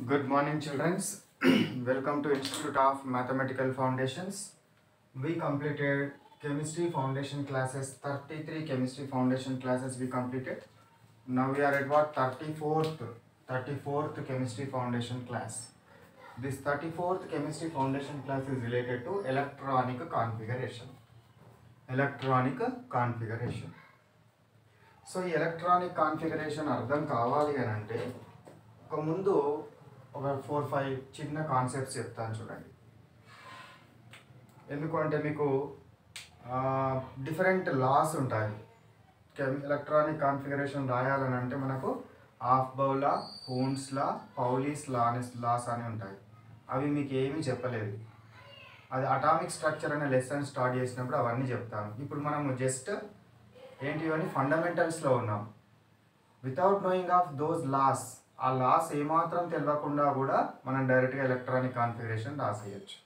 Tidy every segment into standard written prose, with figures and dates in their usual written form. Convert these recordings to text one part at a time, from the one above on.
Good morning, children. Welcome to Institute of Mathematical Foundations. We completed chemistry foundation classes, 33 chemistry foundation classes we completed. Now we are at what? 34th chemistry foundation class. This 34th chemistry foundation class is related to electronic configuration. Electronic configuration. So ఈ electronic configuration అర్థం కావాలి అని అంటే ఒక ముందు ఒక 4-5 చిన్న concepts చెప్తాను చూడండి. ఎందుకంటే మీకు డిఫరెంట్ లాస్ ఉంటాయి. ఎలక్ట్రానిక్ కాన్ఫిగరేషన్ రాయాలని అంటే మనకు ఆఫ్బౌ లా, హోన్స్ లా, పౌలీస్ లాస్ అని ఉంటాయి. అవి మీకు ఏమీ చెప్పలేదు. అది అటామిక్ స్ట్రక్చర్ అనే లెసన్ స్టార్ట్ చేసినప్పుడు అవన్నీ చెప్తాను. ఇప్పుడు మనము జస్ట్ ఏంటి ఇవన్నీ ఫండమెంటల్స్లో ఉన్నాం. Without knowing of those laws, ఆ లాస్ ఏమాత్రం తెలియకుండా కూడా మనం డైరెక్ట్గా ఎలక్ట్రానిక్ కాన్ఫిగరేషన్ రాసేయచ్చు.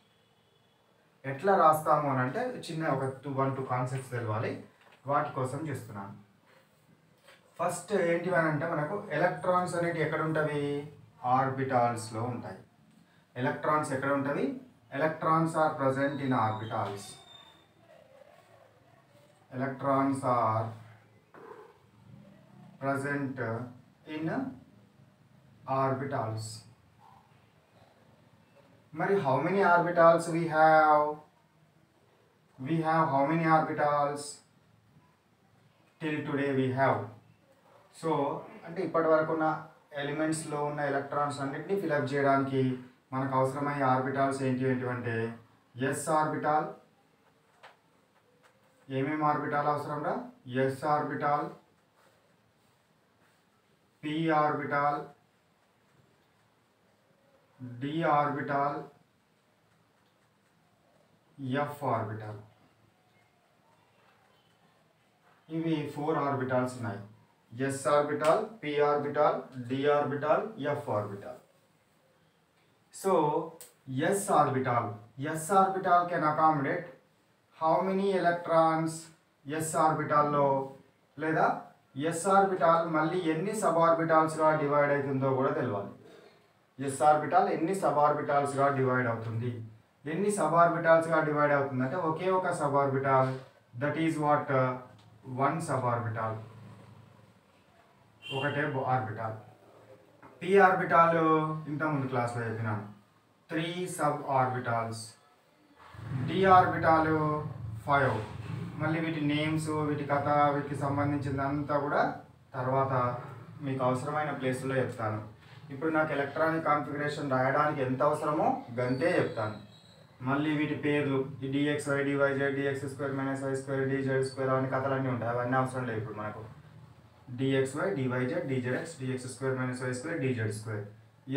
ఎట్లా రాస్తాము అని అంటే చిన్న ఒక 1-2 కాన్సెప్ట్స్ తెలవాలి. వాటి కోసం చేస్తున్నాను. ఫస్ట్ ఏంటి అని అంటే మనకు ఎలక్ట్రాన్స్ అనేవి ఎక్కడ ఉంటుంది? ఆర్బిటాల్స్లో ఉంటాయి. ఎలక్ట్రాన్స్ ఎక్కడ ఉంటుంది? Electrons are present in orbitals. Electrons are present in orbitals. Mari, how many orbitals we have? We have how many orbitals? Till today we have. So, అంటే ఇప్పటి వరకు ఉన్న ఎలిమెంట్స్లో ఉన్న ఎలక్ట్రాన్స్ అన్నిటిని ఫిలప్ చేయడానికి మనకు అవసరమయ్యే ఆర్బిటాల్స్ ఏంటి అంటే ఎస్ ఆర్బిటాల్. ఏమేమి ఆర్బిటాల్ అవసరంరా? S orbital, p orbital, d orbital, f orbital. ఇవి 4 ఆర్బిటాల్స్ ఉన్నాయి. S orbital, p orbital, d orbital, f orbital. So s orbital can accommodate how many electrons s ఆర్బిటాల్లో, లేదా s ఆర్బిటాల్ మళ్ళీ ఎన్ని sub ఆర్బిటాల్స్గా divide అవుతుందో కూడా తెలియాలి. s ఆర్బిటాల్ ఎన్ని సబ్ ఆర్బిటాల్స్గా డివైడ్ అవుతుంది? ఎన్ని సబ్ ఆర్బిటాల్స్గా డివైడ్ అవుతుంది అంటే ఒకే ఒక sub orbital, that is what 1 sub orbital, ఒకటే ఆర్బిటాల్. p ఆర్బిటాల్ ఇంతకుముందు క్లాస్లో చెప్పినాను 3 సబ్ ఆర్బిటాల్స్. డి ఆర్బిటాలు 5. మళ్ళీ వీటి నేమ్స్, వీటి కథ, వీటికి సంబంధించిందంతా కూడా తర్వాత మీకు అవసరమైన ప్లేస్లో చెప్తాను. ఇప్పుడు నాకు ఎలక్ట్రానిక్ కాన్ఫిగరేషన్ రాయడానికి ఎంత అవసరమో గంతే చెప్తాను. మళ్ళీ వీటి పేర్లు ఈ d x y, d y z, d x square minus y square, d z square అవన్నీ కథలన్నీ ఉంటాయి. అవన్నీ అవసరం లేదు ఇప్పుడు మనకు. D x y, d y z, d z x, d x square minus y square, d z square,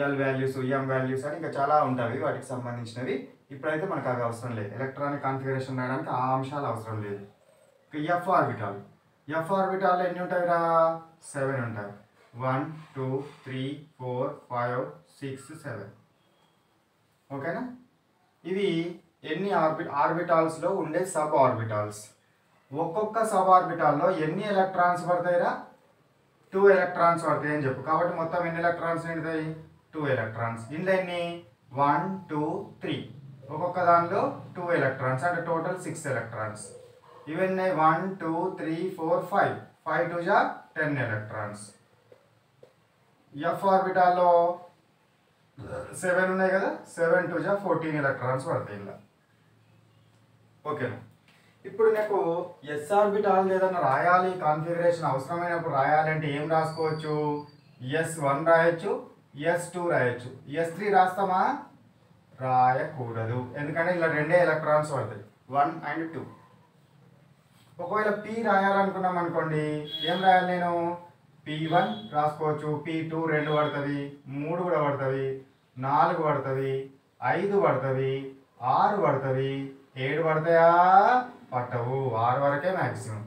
l values, m values అని ఇంకా చాలా ఉంటాయి వాటికి సంబంధించినవి. ఇప్పుడైతే మనకు అవి అవసరం లేదు. ఎలక్ట్రానిక్ కాన్ఫిగరేషన్ రాయడానికి ఆ అంశాలు అవసరం లేదు. ఎఫ్ ఆర్బిటాల్ ఎన్ని ఉంటాయిరా? 7 ఉంటాయి. 1 2 3 4 5 6 7. ఓకేనా? ఇవి ఎన్ని ఆర్బిటాల్స్లో ఉండే సబ్ ఆర్బిటాల్స్. ఒక్కొక్క సబ్ ఆర్బిటాల్లో ఎన్ని ఎలక్ట్రాన్స్ పడతాయిరా? 2 ఎలక్ట్రాన్స్ పడతాయి అని చెప్పు. కాబట్టి మొత్తం ఎన్ని ఎలక్ట్రాన్స్ నిండుతాయి? 2 ఎలక్ట్రాన్స్. ఇందులో ఎన్ని? 1 2 3. ఒక్కొక్క దానిలో 2 ఎలక్ట్రాన్స్ అంటే టోటల్ 6 ఎలక్ట్రాన్స్. ఇవన్నీ 1 2 3 4 5 5 2 జా 10 ఎలక్ట్రాన్స్. ఎఫ్ ఆర్బిటాల్లో 7 ఉన్నాయి కదా, 7 2 జా 14 ఎలక్ట్రాన్స్ పడతాయి ఇలా. ఓకేనా? ఇప్పుడు నాకు ఎస్ ఆర్బిటాల్ ఏదైనా రాయాలి, కాన్ఫిగరేషన్ అవసరమైనప్పుడు రాయాలి అంటే ఏం రాసుకోవచ్చు? S1 రాయొచ్చు, S2 రాయొచ్చు. S3 రాస్తామా? రాయకూడదు. ఎందుకంటే ఇలా 2 ఎలక్ట్రాన్స్ పడతాయి, 1 and 2. ఒకవేళ పి రాయాలనుకున్నాం అనుకోండి, ఏం రాయాలి నేను? P1 రాసుకోవచ్చు, P2 2 పడుతుంది, 3 కూడా పడుతుంది, 4 పడుతుంది, 5 పడుతుంది, 6 పడుతుంది, 7 పడతాయా? పట్టవు. 6 వరకే మ్యాక్సిమం.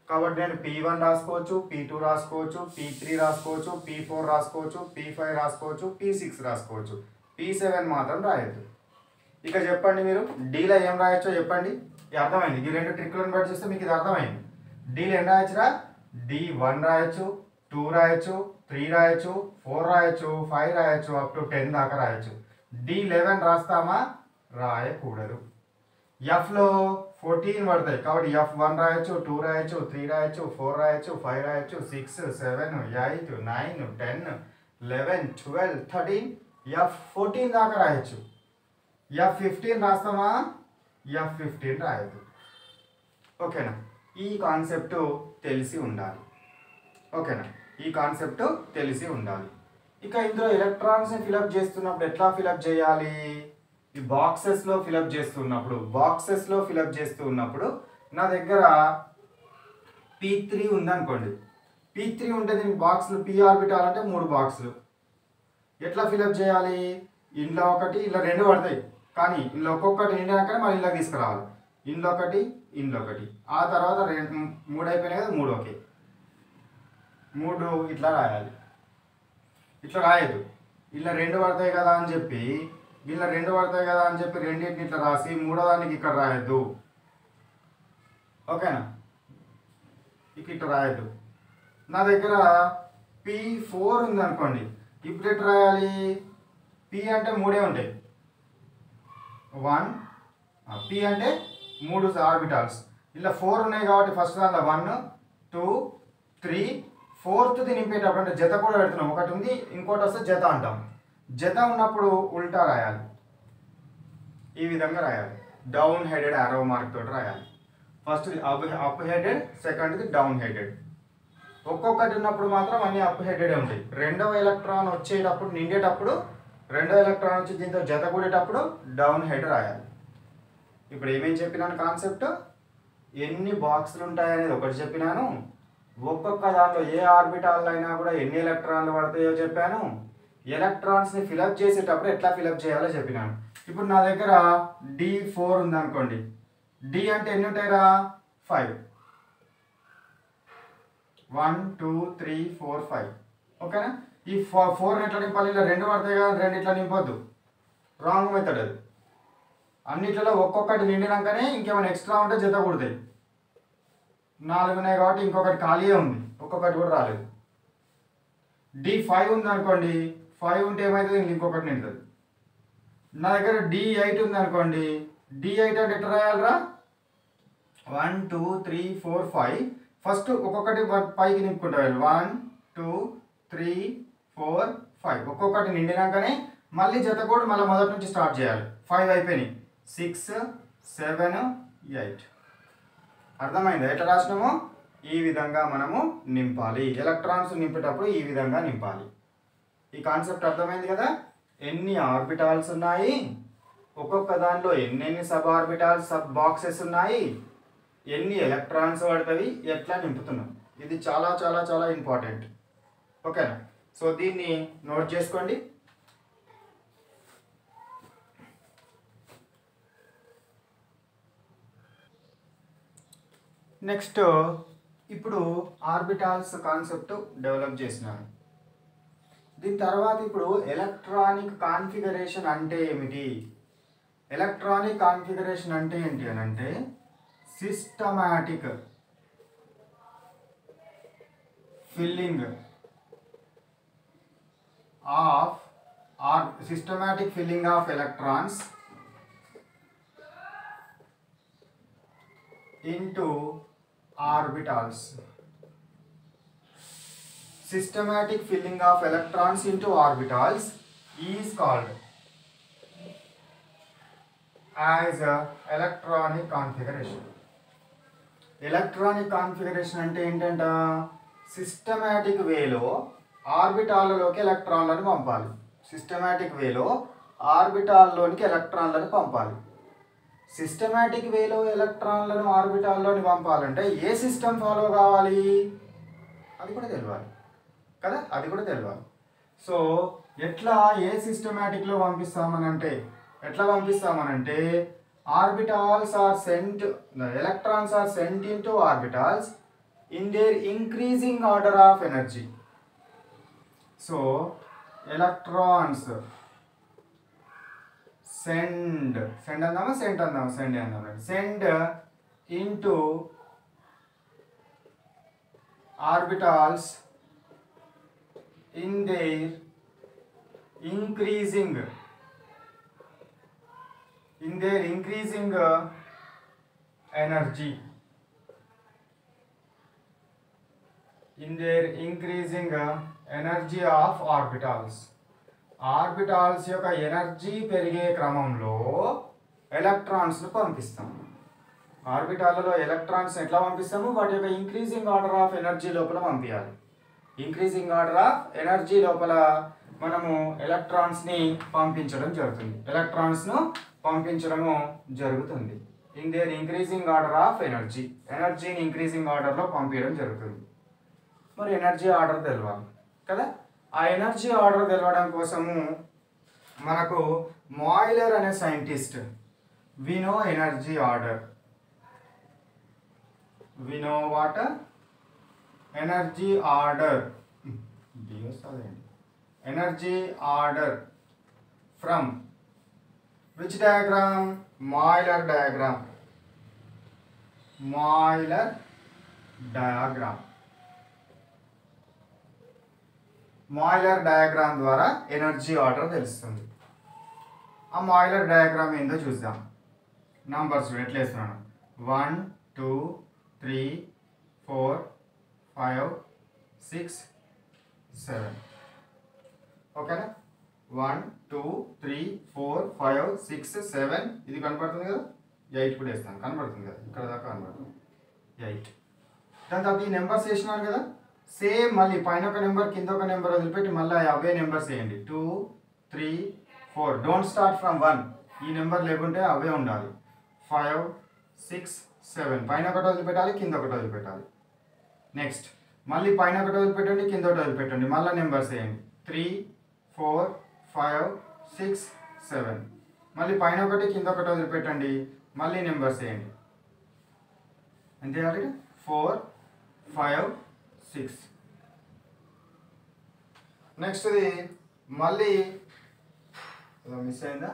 కాబట్టి నేను P1 రాసుకోవచ్చు, P2 రాసుకోవచ్చు, P3 రాసుకోవచ్చు, P4 రాసుకోవచ్చు, P5 రాసుకోవచ్చు, P6 రాసుకోవచ్చు. P7 మాత్రం రాయొద్దు. ఇక చెప్పండి మీరు డీలో ఏం రాయొచ్చో చెప్పండి. ఇది అర్థమైంది. ఈ 2 ట్రిక్లను బట్టి చూస్తే మీకు ఇది అర్థమైంది. డీలో ఏం రాయొచ్చురా? D1 రాయొచ్చు, 2 రాయొచ్చు, 3 రాయొచ్చు, 4 రాయొచ్చు, 5 రాయొచ్చు, అప్ టు 10 దాకా రాయొచ్చు. D11 రాస్తామా? రాయకూడదు. ఎఫ్లో 14 పడతాయి కాబట్టి F1 రాయొచ్చు, 2 రాయొచ్చు, 3 రాయొచ్చు, 4 రాయొచ్చు, 5 రాయొచ్చు, 6, 7, 8, 9, 10, 11, 12, 13, F14 దాకా రాయొచ్చు. F15 రాస్తామా? F15 రాయొద్దు. ఓకేనా? ఈ కాన్సెప్ట్ తెలిసి ఉండాలి. ఓకేనా? ఈ కాన్సెప్ట్ తెలిసి ఉండాలి. ఇక ఇందులో ఎలక్ట్రాన్స్ని ఫిలప్ చేస్తున్నప్పుడు ఎట్లా ఫిలప్ చేయాలి? ఈ బాక్సెస్లో ఫిలప్ చేస్తున్నప్పుడు నా దగ్గర P3 ఉందనుకోండి. P3 ఉంటే దీనికి బాక్సులు P ఆర్బిటాల్ అంటే 3 బాక్సులు. ఎట్లా ఫిలప్ చేయాలి? ఇంట్లో ఒకటి, ఇలా 2 పడతాయి. కానీ ఇందులో ఒక్కొక్కటి నిండాకనే మళ్ళీ ఇలా తీసుకురావాలి. ఇంట్లో ఒకటి, ఇంట్లో ఒకటి. ఆ తర్వాత 3 అయిపోయినాయి కదా, 3 ఓకే. 3 ఇట్లా రాయాలి. ఇట్లా రాయదు. ఇలా 2 పడతాయి కదా అని చెప్పి రెండింటిని ఇట్లా రాసి మూడో దానికి ఇక్కడ రాయద్దు. ఓకేనా? ఇట్లా రాయద్దు. నా దగ్గర P4 ఉందనుకోండి. ఇప్పుడు ఎట్లా రాయాలి? P అంటే 3 ఉంటాయి. 1 P అంటే 3 ఆర్బిటాల్స్. ఇలా 4 ఉన్నాయి కాబట్టి ఫస్ట్ దాంట్లో 1, 2, 3, 4th నింపేటప్పుడు అంటే జత కూడా పెడుతున్నాం. ఒకటి ఉంది, ఇంకోటి వస్తే జత అంటాం. జత ఉన్నప్పుడు ఉల్టా రాయాలి. ఈ విధంగా రాయాలి. డౌన్ హెడెడ్ ఆరో మార్క్ తోటి రాయాలి. ఫస్ట్ అప్ హెడెడ్, సెకండ్ది డౌన్ హెడెడ్. ఒక్కొక్కటి ఉన్నప్పుడు మాత్రం అన్ని అప్ హెడెడే ఉంటాయి. రెండవ ఎలక్ట్రాన్ వచ్చేటప్పుడు నిండేటప్పుడు, రెండవ ఎలక్ట్రాన్ వచ్చి దీంతో జత కూడేటప్పుడు డౌన్ హెడ్ రాయాలి. ఇప్పుడు ఏమేమి చెప్పినాను కాన్సెప్ట్? ఎన్ని బాక్సులు ఉంటాయనేది ఒకటి చెప్పినాను. ఒక్కొక్క దాంట్లో ఏ ఆర్బిటాల్ అయినా కూడా ఎన్ని ఎలక్ట్రాన్లు పడతాయో చెప్పాను. ఎలక్ట్రాన్స్ని ఫిలప్ చేసేటప్పుడు ఎట్లా ఫిలప్ చేయాలో చెప్పినాను. ఇప్పుడు నా దగ్గర D4 ఉందనుకోండి. D అంటే ఎన్ని ఉంటాయిరా? 5. 1, 2, 3, 4, 5. ఓకేనా? ఈ 4 ఎట్లా నింపాలి? ఇలా 2 పడతాయి కదా, 2 ఇట్లా నింపొద్దు. రాంగ్ మెథడ్ అది. అన్నిట్లలో ఒక్కొక్కటి నిండినాకనే ఇంకేమైనా ఎక్స్ట్రా ఉంటే జత కుడతాయి. 4 ఉన్నాయి కాబట్టి ఇంకొకటి ఖాళీయే ఉంది, ఒక్కొక్కటి కూడా రాలేదు. D5 ఉందనుకోండి. 5 ఉంటే ఏమవుతుంది? ఇంకొకటి నిండుతుంది. నా దగ్గర D8 ఉందనుకోండి. D8 అంటే ఎట్లా రాయాలరా? 1, 2, 3, 4, 5. ఫస్ట్ ఒక్కొక్కటి పైకి నింపుకుంటా. 1, 2, 3, 4, 5. ఒక్కొక్కటి నిండినాకనే మళ్ళీ జత కూడా మళ్ళీ మొదటి నుంచి స్టార్ట్ చేయాలి. 5 అయిపోయినాయి. 6, 7, 8. అర్థమైందా ఎట్లా రాసినామో? ఈ విధంగా మనము నింపాలి. ఎలక్ట్రాన్స్ నింపేటప్పుడు ఈ విధంగా నింపాలి. ఈ కాన్సెప్ట్ అర్థమైంది కదా? ఎన్ని ఆర్బిటాల్స్ ఉన్నాయి, ఒక్కొక్క దాంట్లో ఎన్నెన్ని సబ్ ఆర్బిటాల్స్, సబ్ బాక్సెస్ ఉన్నాయి, ఎన్ని ఎలక్ట్రాన్స్ పడతాయి, ఎట్లా నింపుతున్నాం. ఇది చాలా చాలా చాలా ఇంపార్టెంట్. ఓకేనా? సో దీన్ని నోట్ చేసుకోండి. నెక్స్ట్ ఇప్పుడు ఆర్బిటాల్స్ కాన్సెప్ట్ డెవలప్ చేసినాను. దీని తర్వాత ఇప్పుడు ఎలక్ట్రానిక్ కాన్ఫిగరేషన్ అంటే ఏమిటి? ఎలక్ట్రానిక్ కాన్ఫిగరేషన్ అంటే ఏంటి అని అంటే systematic filling of electrons into orbitals. Systematic filling of electrons into orbitals is called as electronic configuration. Electronic configuration అంటే ఏంటంట? సిస్టమాటిక్ వేలో ఆర్బిటాల్లోకి ఎలక్ట్రాన్లను పంపాలి. సిస్టమాటిక్ వేలో ఆర్బిటాల్లోనికి ఎలక్ట్రాన్లను పంపాలి. సిస్టమాటిక్ వేలో ఎలక్ట్రాన్లను ఆర్బిటాల్లోని పంపాలంటే ఏ సిస్టమ్ ఫాలో కావాలి? అది కూడా తెలియాలి కదా, అది కూడా తెలియాలి. సో ఎట్లా ఏ సిస్టమాటిక్లో పంపిస్తామనంటే orbitals are sent, electrons are sent into orbitals in their increasing order of energy. So electrons send andama send into orbitals in their increasing energy, in their increasing energy of orbitals. Orbitals యొక్క energy పెరిగే క్రమంలో ఎలక్ట్రాన్స్ను పంపిస్తాం. ఆర్బిటాలలో electrons ఎట్లా పంపిస్తాము? వాటి యొక్క increasing order of energy లోపల పంపించాలి. ఇంక్రీజింగ్ ఆర్డర్ ఆఫ్ ఎనర్జీ లోపల మనము ఎలక్ట్రాన్స్ని పంపించడం జరుగుతుంది. In their increasing order of ఎనర్జీని ఇంక్రీజింగ్ ఆర్డర్లో పంపించడం జరుగుతుంది. మరి ఎనర్జీ ఆర్డర్ తెలవాలి కదా. ఆ ఎనర్జీ ఆర్డర్ తెలవడం కోసము మనకు మాయిలర్ అనే scientist we know energy order. We know what? Energy order. Energy order from which diagram? Euler diagram. Euler diagram. Euler diagram ద్వారా ఎనర్జీ ఆర్డర్ తెలుస్తుంది. ఆ మాయిలర్ డయాగ్రామ్ ఏందో చూద్దాం. నంబర్స్ ఎట్లా వేస్తున్నాను? 1 2 3 4 5 6 7. ఓకేనా? 1 2 3 4 5 6 7. ఇది కనపడుతుంది కదా. 8 కూడా వేస్తాను. కనపడుతుంది కదా, ఇక్కడ దాకా కనపడుతుంది 8. దాని తర్వాత ఈ నెంబర్స్ వేసినాను కదా. సేమ్ మళ్ళీ పైన ఒక నెంబర్ కింద ఒక నెంబర్ వదిలిపెట్టి మళ్ళీ అవే నెంబర్స్ వేయండి. 2 3 4. Don't start from 1. ఈ నెంబర్ లేకుంటే అవే ఉండాలి. 5 6 7. పైన ఒకటి వదిలిపెట్టాలి, కింద ఒకటి వదిలిపెట్టాలి. నెక్స్ట్ మళ్ళీ పైన ఒకటి వదిలిపెట్టండి, కింద ఒకటి వదిలిపెట్టండి. మళ్ళీ నెంబర్స్ వేయండి. 3 4 5 6 7. మళ్ళీ పైన ఒకటి కింద ఒకటి వదిలిపెట్టండి, మళ్ళీ నెంబర్స్ వేయండి. అంతే ఆల్రెడీ 4 5 6. నెక్స్ట్ది మళ్ళీ మిస్ అయిందా?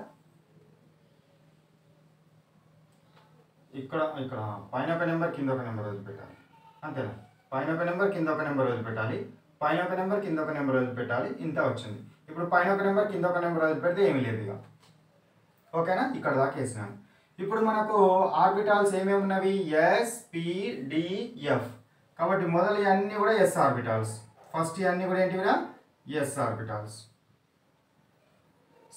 ఇక్కడ పైన ఒక నెంబర్ కింద ఒక నెంబర్ వదిలిపెట్టాలి. అంతేనా? పైన ఒక నెంబర్ కింద ఒక నెంబర్ వదిలిపెట్టాలి, పైన ఒక నెంబర్ కింద ఒక నెంబర్ వదిలిపెట్టాలి. ఇంత వచ్చింది. ఇప్పుడు పైన ఒక నెంబర్ కింద ఒక నెంబర్ వదిలిపెడితే ఏమీ లేదు ఇక. ఓకేనా? ఇక్కడ దాకా వేసినాను. ఇప్పుడు మనకు ఆర్బిటాల్స్ ఏమేమి ఉన్నవి? S p d f. కాబట్టి మొదలు అన్నీ కూడా ఎస్ ఆర్బిటాల్స్. ఫస్ట్ అన్నీ కూడా ఏంటివిరా? Yes orbitals.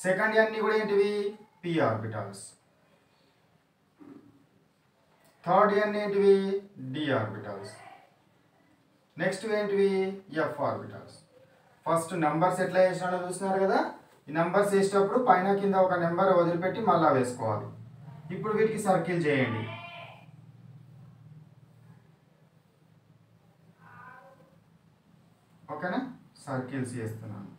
సెకండ్ అన్నీ కూడా ఏంటివి? P orbitals. థర్డ్ అన్నీ ఏంటివి? D orbitals. నెక్స్ట్ ఏంటివి? F orbitals. ఫస్ట్ నంబర్స్ ఎట్లా వేసినాడో చూస్తున్నారు కదా. ఈ నంబర్స్ వేసేటప్పుడు పైన కింద ఒక నెంబర్ వదిలిపెట్టి మళ్ళా వేసుకోవాలి. ఇప్పుడు వీటికి సర్కిల్ చేయండి. ఓకేనా? సర్కిల్స్ చేస్తున్నాను.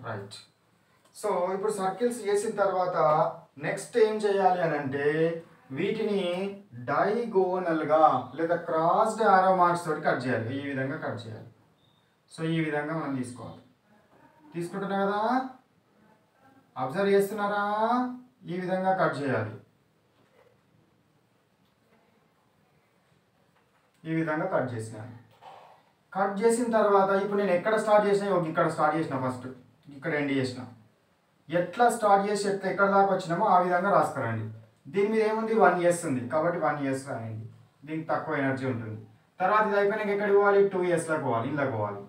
రైట్. సో ఇప్పుడు సర్కిల్స్ చేసిన తర్వాత నెక్స్ట్ ఏం చేయాలి అని అంటే వీటిని డైగోనల్గా లేదా క్రాస్డ్ ఆరో మార్క్స్ తోటి కట్ చేయాలి. ఈ విధంగా కట్ చేయాలి. సో ఈ విధంగా మనం తీసుకోవాలి. తీసుకుంటున్నా కదా, అబ్జర్వ్ చేస్తున్నారా? ఈ విధంగా కట్ చేయాలి. ఈ విధంగా కట్ చేసినాను. కట్ చేసిన తర్వాత ఇప్పుడు నేను ఎక్కడ స్టార్ట్ చేసినా, ఇక్కడ స్టార్ట్ చేసిన, ఫస్ట్ ఇక్కడ ఎండ్ చేసిన. ఎట్లా స్టార్ట్ చేసి ఎక్కడ దాకా వచ్చినామో ఆ విధంగా రాసుకురండి. దీని మీద ఏముంది? 1 years ఉంది కాబట్టి 1 years రాయండి. దీనికి తక్కువ ఎనర్జీ ఉంటుంది. తర్వాత ఇది అయిపోయినాక ఎక్కడికి పోవాలి? 2 yearsలోకి పోవాలి. ఇలా పోవాలి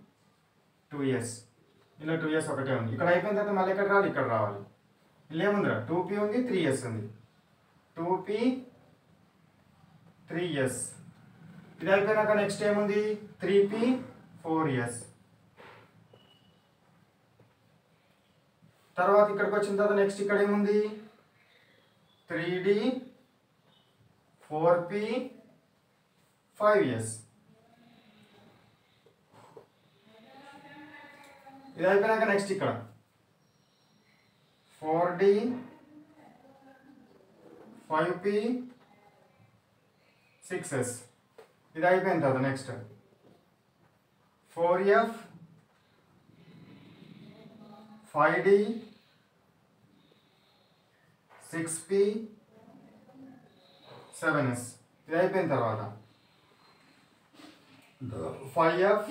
2 years. ఇలా 2 years ఒకటే ఉంది. ఇక్కడ అయిపోయిన తర్వాత మళ్ళీ ఎక్కడ రావాలి? ఇక్కడ రావాలి. ఇలా ఏముందిరా? 2p ఉంది, 3 years ఉంది. 2p 3 years. ఇది అయిపోయినాక నెక్స్ట్ ఏముంది? 3p 4 years. తర్వాత ఇక్కడికి వచ్చిన తర్వాత నెక్స్ట్ ఇక్కడ ఏముంది? 3d 4p 5 years. ఇది అయిపోయినాక నెక్స్ట్ ఇక్కడ 4d 5p 6s. ఇది అయిపోయిన తర్వాత next 4f 5d 6p 7s. ఇది అయిపోయిన తర్వాత 5f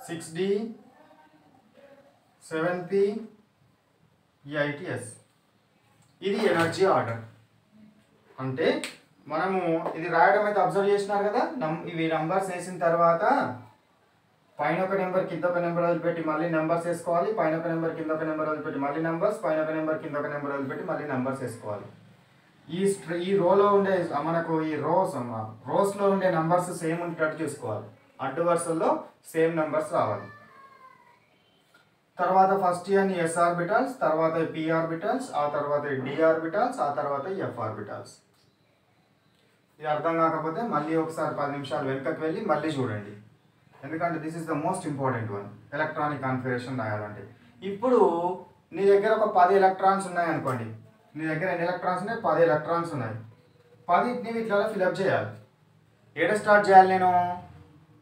6d 7p 8s. ఇది ఎనర్జీ ఆర్డర్. అంటే మనము ఇది రాయడం అయితే అబ్జర్వ్ చేసినారు కదా, ఇవి నంబర్స్ వేసిన తర్వాత పైన ఒక నెంబర్ కింద ఒక నెంబర్ వదిలిపెట్టి మళ్ళీ నెంబర్స్ వేసుకోవాలి, పైన ఒక నెంబర్ కింద ఒక నెంబర్ వదిలిపెట్టి మళ్ళీ నెంబర్స్, పైన ఒక నెంబర్ కింద ఒక నెంబర్ వదిలిపెట్టి మళ్ళీ నెంబర్స్ వేసుకోవాలి. ఈ రోలో ఉండే మనకు ఈ రోస్లో ఉండే నెంబర్స్ సేమ్ ఉండేటట్టు చూసుకోవాలి. అడ్డు వరుసల్లో సేమ్ నెంబర్స్ రావాలి. తర్వాత ఫస్ట్ ఇయర్ ఎస్ ఆర్బిటల్స్, తర్వాత పి ఆర్బిటల్స్, ఆ తర్వాత డి ఆర్బిటల్స్, ఆ తర్వాత ఎఫ్ ఆర్బిటల్స్. ఇది అర్థం కాకపోతే మళ్ళీ ఒకసారి 10 నిమిషాలు వెనుకకు వెళ్ళి మళ్ళీ చూడండి, ఎందుకంటే this is the most important one electronic configuration రాయాలంటే. ఇప్పుడు నీ దగ్గర ఒక 10 ఎలక్ట్రాన్స్ ఉన్నాయి అనుకోండి. నీ దగ్గర ఎన్ని ఎలక్ట్రాన్స్ ఉన్నాయి? 10 ఎలక్ట్రాన్స్ ఉన్నాయి. 10ని ఇట్లా ఫిల్అప్ చేయాలి. ఏడ స్టార్ట్ చేయాలి? నేను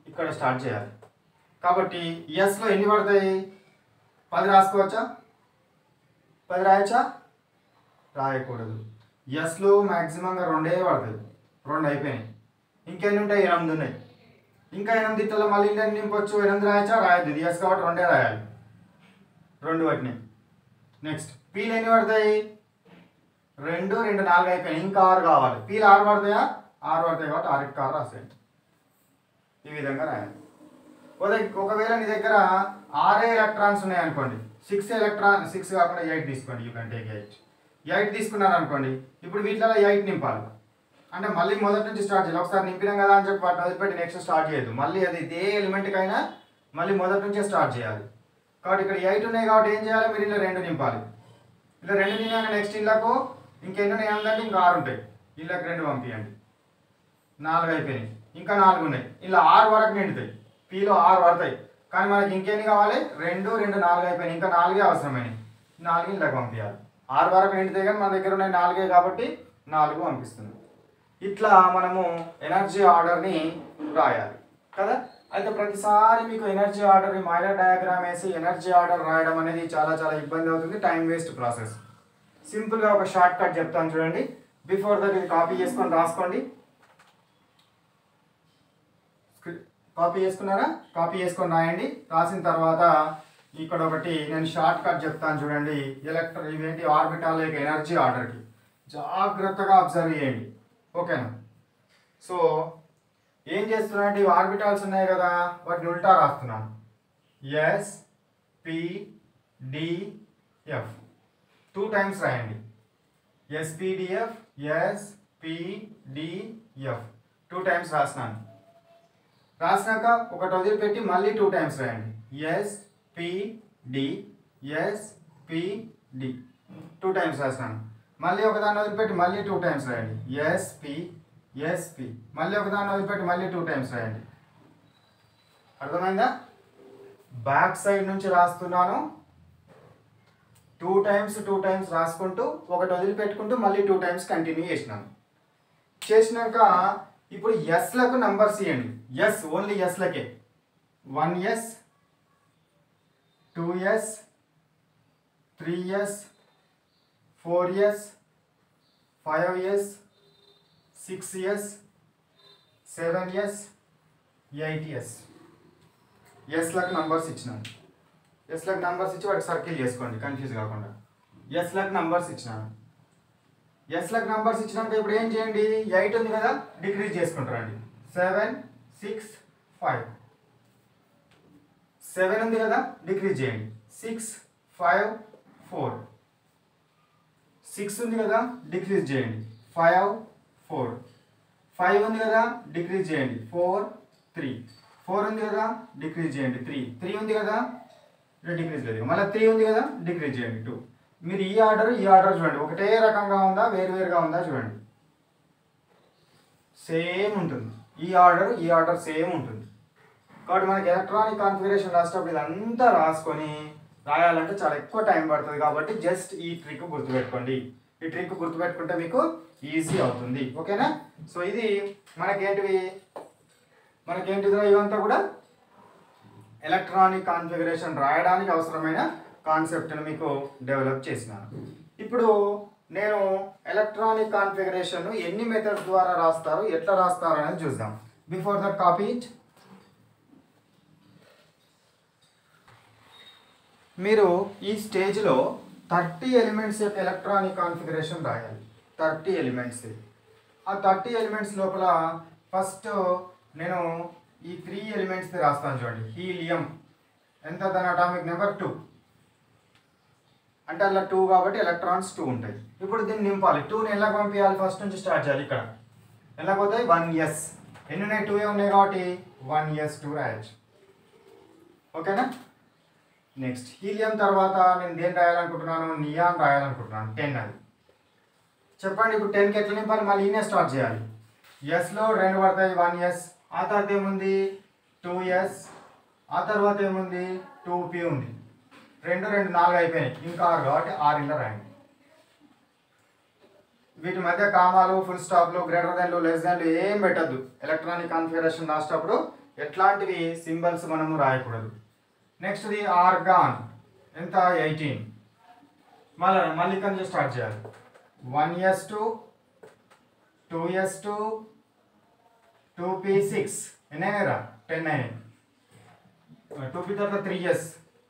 ఇక్కడ స్టార్ట్ చేయాలి. కాబట్టి ఎస్లో ఎన్ని పడతాయి? 10 రాసుకోవచ్చా? 10 రాయచ్చా? రాయకూడదు. ఎస్లో మ్యాక్సిమంగా 2 పడతాయి. 2 అయిపోయినాయి. ఇంకెన్ని ఉంటాయి? 8 ఉన్నాయి. ఇంకా 8 ఇట్లా మళ్ళీ నింపొచ్చు. 8 రాయచ్చా? రాయద్దు. ఇది ఎస్ కాబట్టి 2 రాయాలి. 2 పట్టినాయి. నెక్స్ట్ పీలు ఎన్ని పడతాయి? 2 2 4 అయిపోయినాయి. ఇంకా 6 కావాలి. పీలు 6 పడతాయా? 6 పడతాయి కాబట్టి 6 6 రాసేయండి. ఈ విధంగా రాయాలి. ఒకవేళ నీ దగ్గర 6 ఎలక్ట్రాన్స్ ఉన్నాయి అనుకోండి, 6 కాకుండా 8 తీసుకోండి. యూ కెన్ టేక్ 8 తీసుకున్నారు అనుకోండి. ఇప్పుడు వీటిలో 8 నింపాలి అంటే మళ్ళీ మొదటి నుంచి స్టార్ట్ చేయాలి. ఒకసారి నింపినాం కదా అని చెప్పి వాటిని వదిలిపెట్టి నెక్స్ట్ స్టార్ట్ చేయొద్దు. మళ్ళీ అది ఇదే ఎలిమెంట్కైనా మళ్ళీ మొదటి నుంచే స్టార్ట్ చేయాలి. కాబట్టి ఇక్కడ 8 ఉన్నాయి కాబట్టి ఏం చేయాలి? మీరు ఇలా 2 నింపాలి. ఇలా 2 నింపాక నెక్స్ట్ ఇళ్ళకు ఇంకెన్ని ఉన్నాయి అంటే ఇంకా 6 ఉంటాయి. ఇళ్ళకి 2 పంపించండి. 4 అయిపోయినాయి. ఇంకా 4 ఉన్నాయి. ఇలా 6 వరకు నిండుతాయి. పీలో 6 పడతాయి. కానీ మనకి ఇంకెన్ని కావాలి? 2 2 4 అయిపోయినాయి. ఇంకా 4 అవసరమైనవి. 4 ఇళ్ళకి పంపించాలి. 6 వరకు నిండుతాయి కానీ మన దగ్గర ఉన్నాయి 4 కాబట్టి 4 పంపిస్తుంది. ఇట్లా మనము ఎనర్జీ ఆర్డర్ని రాయాలి కదా. అయితే ప్రతిసారి మీకు ఎనర్జీ ఆర్డర్ మైలర్ డయాగ్రామ్ వేసి ఎనర్జీ ఆర్డర్ రాయడం అనేది చాలా చాలా ఇబ్బంది అవుతుంది. Time waste process. సింపుల్గా ఒక షార్ట్ కట్ చెప్తాను చూడండి. బిఫోర్ దట్ ఇది కాపీ చేసుకొని రాసుకోండి. కాపీ చేసుకున్నారా? కాపీ చేసుకొని రాయండి. రాసిన తర్వాత ఇక్కడ ఒకటి నేను షార్ట్ కట్ చెప్తాను చూడండి. ఇవేంటి ఆర్బిటాల్ యొక్క ఎనర్జీ ఆర్డర్కి జాగ్రత్తగా అబ్జర్వ్ చేయండి. ఓకేనా? సో ఏం చేస్తున్నానంటే ఇవి ఆర్బిటాల్స్ ఉన్నాయి కదా, వాటిని ఉల్టా రాస్తున్నాను. S p d f 2 times రాయండి. ఎస్పిడిఎఫ్ ఎస్పిడిఎఫ్ 2 టైమ్స్ రాసినాను. రాసినాక ఒకటి వదిలిపెట్టి మళ్ళీ 2 టైమ్స్ రాయండి. ఎస్పిడి ఎస్పిడి 2 టైమ్స్ రాసినాను. మళ్ళీ ఒకదాన్ని వదిలిపెట్టి మళ్ళీ 2 టైమ్స్ రాయండి. ఎస్పి ఎస్పి మళ్ళీ ఒకదాన్ని వదిలిపెట్టి మళ్ళీ 2 టైమ్స్ రాయండి. అర్థమైందా? బ్యాక్ సైడ్ నుంచి రాస్తున్నాను. 2 టైమ్స్ రాసుకుంటూ ఒకటి వదిలిపెట్టుకుంటూ మళ్ళీ 2 టైమ్స్ కంటిన్యూ చేసినాను. చేసినాక ఇప్పుడు ఎస్లకు నంబర్స్ ఇవ్వండి. ఎస్ ఓన్లీ ఎస్లకే 1s 2s 3s 4s 5s 6s 7s 8s ఎస్లకు నంబర్స్ ఇచ్చినాను. ఎస్లకు నంబర్స్ ఇచ్చి వాటికి సర్కిల్ చేసుకోండి కన్ఫ్యూజ్ కాకుండా. ఎస్లకు నంబర్స్ ఇచ్చినాను. ఎస్లకు నంబర్స్ ఇచ్చినాక ఇప్పుడు ఏం చేయండి? 8 ఉంది కదా, డిక్రీజ్ చేసుకుంటారండి. 7 6 5 7 ఉంది కదా, డిక్రీజ్ చేయండి. 6 5 4 6 ఉంది కదా, డిక్రీజ్ చేయండి. 5 4 5 ఉంది కదా, డిక్రీజ్ చేయండి. 4 3 4 ఉంది కదా, డిక్రీజ్ చేయండి. 3 ఉంది కదా, డిక్రీజ్ లేదు. మళ్ళీ 3 ఉంది కదా, డిక్రీజ్ చేయండి. 2. మీరు ఈ ఆర్డర్ చూడండి. ఒకటే రకంగా ఉందా వేరువేరుగా ఉందా చూడండి. సేమ్ ఉంటుంది. ఈ ఆర్డర్ సేమ్ ఉంటుంది. కాబట్టి మనకి ఎలక్ట్రానిక్ కాన్ఫిగరేషన్ రాసేటప్పుడు ఇదంతా రాసుకొని రాయాలంటే చాలా ఎక్కువ టైం పడుతుంది. కాబట్టి జస్ట్ ఈ ట్రిక్ గుర్తుపెట్టుకోండి. ఈ ట్రిక్ గుర్తుపెట్టుకుంటే మీకు ఈజీ అవుతుంది. ఓకేనా? సో ఇది మనకేంటిది ఇవంతా కూడా ఎలక్ట్రానిక్ కాన్ఫిగరేషన్ రాయడానికి అవసరమైన కాన్సెప్ట్ని మీకు డెవలప్ చేసినాను. ఇప్పుడు నేను ఎలక్ట్రానిక్ కాన్ఫిగరేషన్ ఎన్ని మెథడ్స్ ద్వారా రాస్తారు, ఎట్లా రాస్తారు అనేది చూద్దాం. Before that copy it. మీరు ఈ స్టేజ్లో 30 ఎలిమెంట్స్ యొక్క ఎలక్ట్రానిక్ కాన్ఫిగరేషన్ రాయాలి. 30 ఎలిమెంట్స్. ఆ 30 ఎలిమెంట్స్ లోపల ఫస్ట్ నేను ఈ 3 ఎలిమెంట్స్ రాస్తాను చూడండి. హీలియం ఎంత, దాని అటామిక్ నెంబర్ 2, అంటే అలా 2 కాబట్టి ఎలక్ట్రాన్స్ 2 ఉంటాయి. ఇప్పుడు దీన్ని నింపాలి. 2ని ఎలా పంపించాలి, ఫస్ట్ నుంచి స్టార్ట్ చేయాలి. ఇక్కడ ఎలా పోతాయి, 1s. ఎన్ని ఉన్నాయి, 2 ఉన్నాయి కాబట్టి 1s2 రాయొచ్చు. ఓకేనా. నెక్స్ట్ హీలియం తర్వాత నేను దేని రాయాలనుకుంటున్నాను, నియాన్ రాయాలనుకుంటున్నాను. 10 అది చెప్పండి. ఇప్పుడు 10కి ఎట్లా నింపాలి, మళ్ళీ ఈయనే స్టార్ట్ చేయాలి. ఎస్లో 2 పడతాయి, 1s. ఆ తర్వాత ఏముంది 2s. ఆ తర్వాత ఏముంది 2p ఉంది. 2 4 అయిపోయినాయి, ఇంకా 6 కాబట్టి 6 ఇలా రాయండి. వీటి మధ్య కామాలు, ఫుల్ స్టాప్లు, గ్రేటర్ దెన్లు, లెస్ దెన్లు ఏం పెట్టద్దు. ఎలక్ట్రానిక్ కాన్ఫిగరేషన్ రాసేటప్పుడు ఎట్లాంటివి సింబల్స్ మనము రాయకూడదు. నెక్స్ట్ది ఆర్గాన్ ఎంత, 18. మళ్ళీ ఇక్కడ నుంచి స్టార్ట్ చేయాలి. 1s2, 2s2, 2p6 ఎన్నైనా 10 అయినాయి. 2p తర్వాత 3s,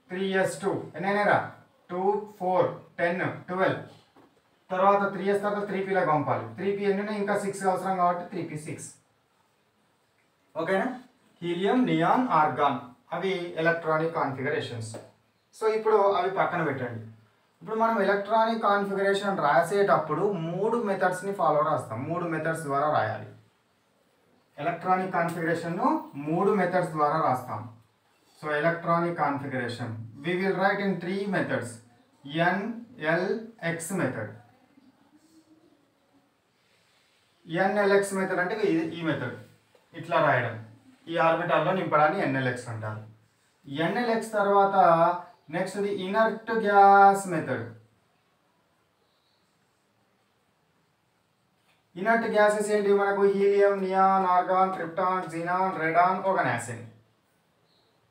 3s2 ఎన్నైనా 2 4 10 12. తర్వాత 3s తర్వాత 3pలా పంపాలి. 3p ఎన్ని, ఇంకా 6 అవసరం కాబట్టి 3p6. ఓకేనా. హీలియం, నియాన్, ఆర్గాన్ అవి ఎలక్ట్రానిక్ కాన్ఫిగరేషన్స్. సో ఇప్పుడు అవి పక్కన పెట్టండి. ఇప్పుడు మనం ఎలక్ట్రానిక్ కాన్ఫిగరేషన్ రాసేటప్పుడు 3 మెథడ్స్ని ఫాలో రాస్తాం. 3 మెథడ్స్ ద్వారా రాయాలి. ఎలక్ట్రానిక్ కాన్ఫిగరేషన్ను 3 మెథడ్స్ ద్వారా రాస్తాం. So electronic configuration we will write in 3 methods. NLX method. NLX method అంటే ఈ మెథడ్ ఇట్లా రాయడం, ఈ ఆర్బిటాల్లో నింపడాన్ని NLX అంటారు. NLX తర్వాత నెక్స్ట్ది inert gas method. Inert gases ఏంటి మనకు, helium, neon, argon, krypton, xenon, radon, oganesson.